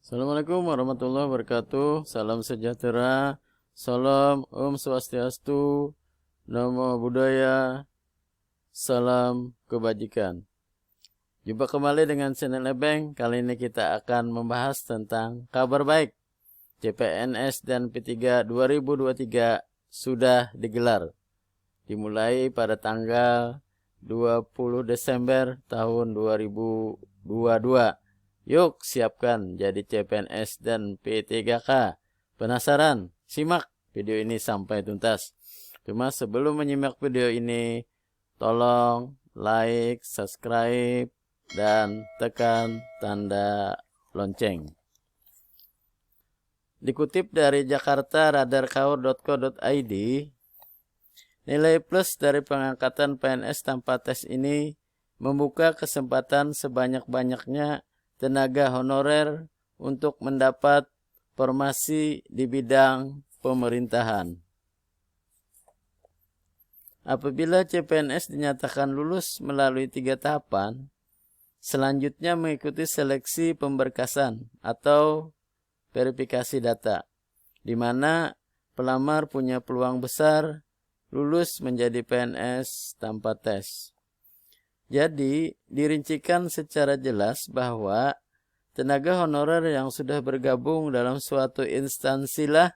Assalamualaikum warahmatullahi wabarakatuh. Salam sejahtera. Salam Om Swastiastu. Namo Buddhaya. Salam kebajikan. Jumpa kembali dengan channel Ebeng. Kali ini kita akan membahas tentang kabar baik. CPNS dan P3 2023 sudah digelar. Dimulai pada tanggal 20 Desember tahun 2022. Yuk siapkan jadi CPNS dan P3K. Penasaran? Simak video ini sampai tuntas. Cuma sebelum menyimak video ini, tolong like, subscribe, dan tekan tanda lonceng. Dikutip dari jakarta.radarkaur.co.id, nilai plus dari pengangkatan PNS tanpa tes ini membuka kesempatan sebanyak-banyaknya tenaga honorer untuk mendapat formasi di bidang pemerintahan. Apabila CPNS dinyatakan lulus melalui 3 tahapan, selanjutnya mengikuti seleksi pemberkasan atau verifikasi data, di mana pelamar punya peluang besar lulus menjadi PNS tanpa tes. Jadi, dirincikan secara jelas bahwa tenaga honorer yang sudah bergabung dalam suatu instansilah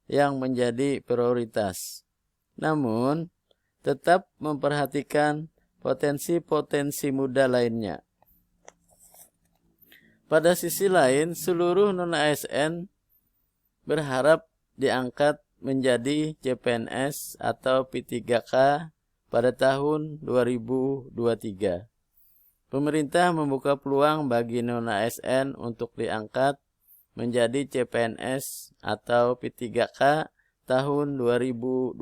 yang menjadi prioritas. Namun, tetap memperhatikan potensi-potensi muda lainnya. Pada sisi lain, seluruh non-ASN berharap diangkat menjadi CPNS atau P3K pada tahun 2023. Pemerintah membuka peluang bagi non-ASN untuk diangkat menjadi CPNS atau P3K tahun 2023.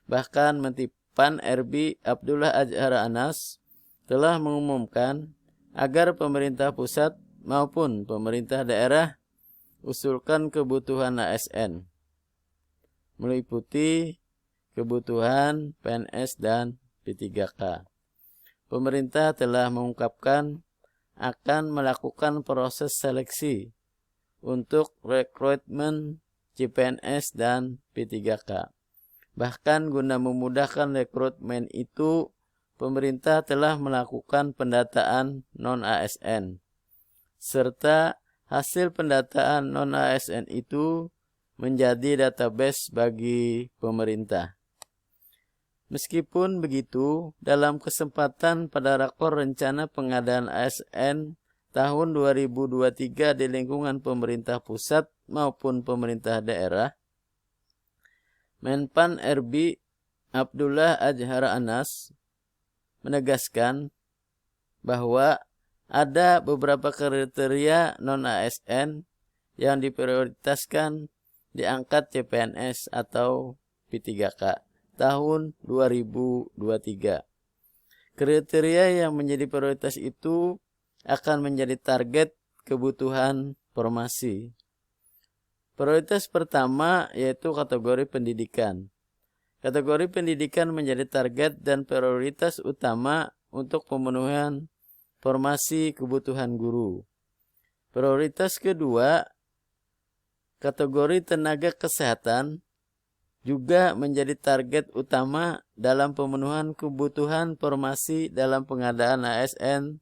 Bahkan Menteri PAN RB Abdullah Azhar Anas telah mengumumkan agar pemerintah pusat maupun pemerintah daerah usulkan kebutuhan ASN, meliputi kebutuhan PNS dan P3K. Pemerintah telah mengungkapkan akan melakukan proses seleksi untuk rekrutmen CPNS dan P3K. Bahkan guna memudahkan rekrutmen itu, pemerintah telah melakukan pendataan non-ASN. Serta hasil pendataan non-ASN itu menjadi database bagi pemerintah. Meskipun begitu, dalam kesempatan pada rakor rencana pengadaan ASN tahun 2023 di lingkungan pemerintah pusat maupun pemerintah daerah, Menpan RB Abdullah Azhar Anas menegaskan bahwa ada beberapa kriteria non-ASN yang diprioritaskan diangkat CPNS atau P3K tahun 2023. Kriteria yang menjadi prioritas itu akan menjadi target kebutuhan formasi. Prioritas pertama yaitu kategori pendidikan. Kategori pendidikan menjadi target dan prioritas utama untuk pemenuhan formasi kebutuhan guru. Prioritas kedua, kategori tenaga kesehatan juga menjadi target utama dalam pemenuhan kebutuhan formasi dalam pengadaan ASN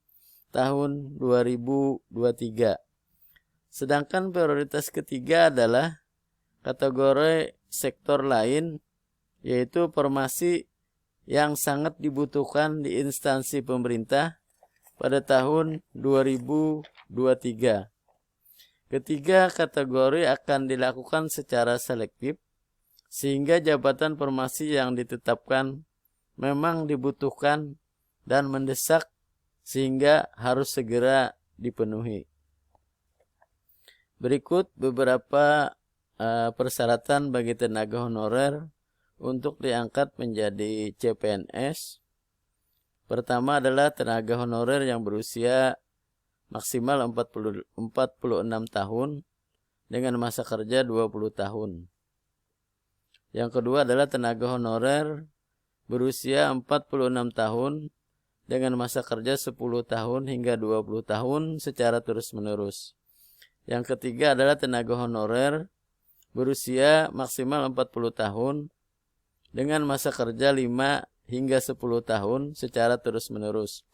tahun 2023. Sedangkan prioritas ketiga adalah kategori sektor lain, yaitu formasi yang sangat dibutuhkan di instansi pemerintah pada tahun 2023. Ketiga kategori akan dilakukan secara selektif, sehingga jabatan formasi yang ditetapkan memang dibutuhkan dan mendesak sehingga harus segera dipenuhi. Berikut beberapa persyaratan bagi tenaga honorer untuk diangkat menjadi CPNS. Pertama adalah tenaga honorer yang berusia maksimal 46 tahun dengan masa kerja 20 tahun. Yang kedua adalah tenaga honorer berusia 46 tahun dengan masa kerja 10 tahun hingga 20 tahun secara terus-menerus. Yang ketiga adalah tenaga honorer berusia maksimal 40 tahun dengan masa kerja 5 hingga 10 tahun secara terus-menerus.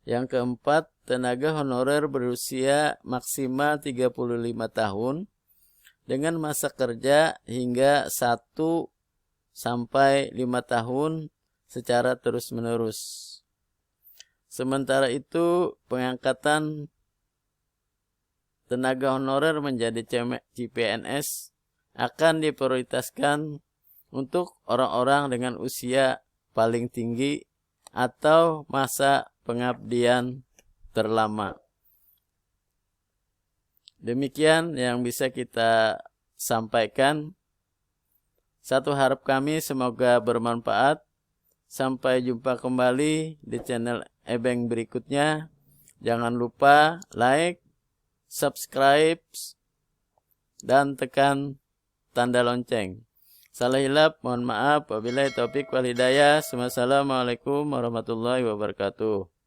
Yang keempat, tenaga honorer berusia maksimal 35 tahun dengan masa kerja hingga 1 sampai 5 tahun secara terus-menerus. Sementara itu, pengangkatan tenaga honorer menjadi CPNS akan diprioritaskan untuk orang-orang dengan usia paling tinggi atau masa pengabdian terlama. Demikian yang bisa kita sampaikan. Satu harap kami semoga bermanfaat. Sampai jumpa kembali di channel Ebeng berikutnya. Jangan lupa like, subscribe, dan tekan tanda lonceng. Salah hilap, mohon maaf. Wabillahi taufik wal hidayah. Wassalamualaikum warahmatullahi wabarakatuh.